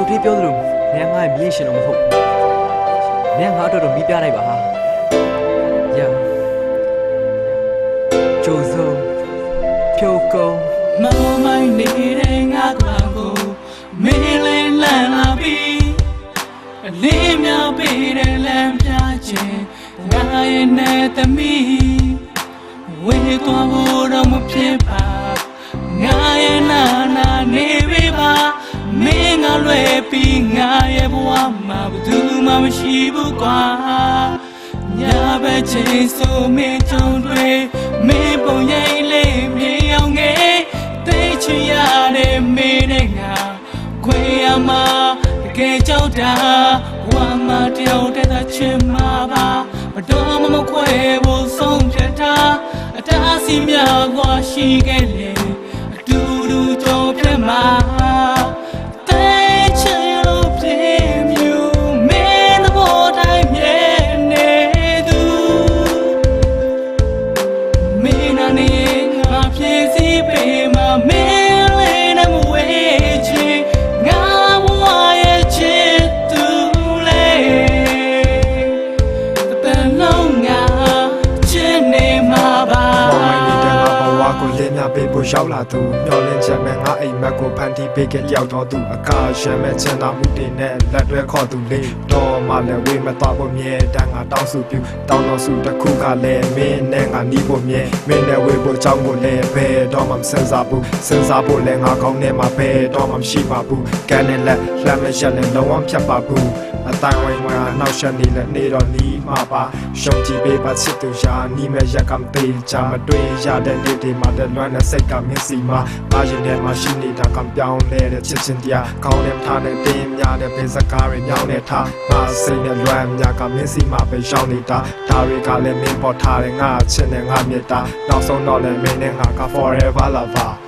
တွေးပြောသလိုမင်းငါ့ရဲ့မြေရှင်တော့မဟုတ်မင်းငါတို့တော့မိပြလိုက်ပါဟာရကျိုးစုံဖြိုးကုန်မမိုင်းနေတဲ့ငါကကိုမင်းလေးလန့်လာပြီးအလေးများပေးတဲ့လမ်းပြခြင်းငါရဲ့နဲ့သမီးဝေးသွားဖို့တော့မဖြစ်ပါငါရဲ့နာနေပေးပါမင်းငါလွယ်ပြီးငါရဲ့ဘဝမှာဘယ်သူမှမရှိဘူးကွာညာဘက်ချင်းဆိုမင်းကြုံတွေမင်းပုံရိပ်လေးမြေအောင်ငယ်သိချင်ရတဲ့မင်းနဲ့ငါခွေရမှာတကယ်ကြောက်တာဘဝမှာတယောက်တည်းသာချင်မှာပါမတော်မခွဲဖို့ဆုံးဖြတ်တာအတားအဆီးများกว่าရှိခဲ့လေအတူတူကြော်ပြတ်မှာကိုလင်းများပေးဖို့ရောက်လာသူမျောလင်းချက်မဲ့ငါအိမ်မက်ကိုဖန်တီးပေးခဲ့ရောက်တော်သူအကာရှမ်းမဲ့ချင်သာမှုတွေနဲ့လက်တွဲခေါ်သူလေးတော်မှလည်းဝေးမတော့ဖို့မြဲတမ်းငါတောင်းစုပြုတောင်းတော်စုတစ်ခုကလည်းမင်းနဲ့ငါနီးဖို့မြဲမင်းနဲ့ဝေးဖို့ကြောင်းကိုလည်းဘယ်တော့မှမစင်စားဘူးစဉ်းစားဖို့လည်းငါကောင်းနေမှာဘယ်တော့မှမရှိပါဘူးကန်းနဲ့လက်လှမ်းမရက်နဲ့လုံးဝဖြတ်ပါဘူးအတိုင်းဝိုင်းမှာနောက်ရှက်နေလဲနေတော့နီးမှာပါရှုံးကြည့်ပေးပါချစ်သူရာနီးမဲ့ရက်ကမသေးချာမတွေ့ရတဲ့နေ့တွေမှာတဲ့လွမ်းတဲ့စိတ်ကမင်းစီမှာပါရင်ထဲမှာရှိနေတာကံပြောင်းလဲတဲ့ချစ်ချင်းတရားကောင်းတဲ့ထားတဲ့တင်းများတဲ့ပင်စကားတွေမြောင်းတဲ့ထားငါစိတ်နဲ့လွမ်းများကမင်းစီမှာပဲရောက်နေတာဒါတွေကလည်းမင်းပေါ်ထားတဲ့ငါချစ်တဲ့ငါမြတ်တာနောက်ဆုံးတော့လည်းမင်းနဲ့ငါက forever lover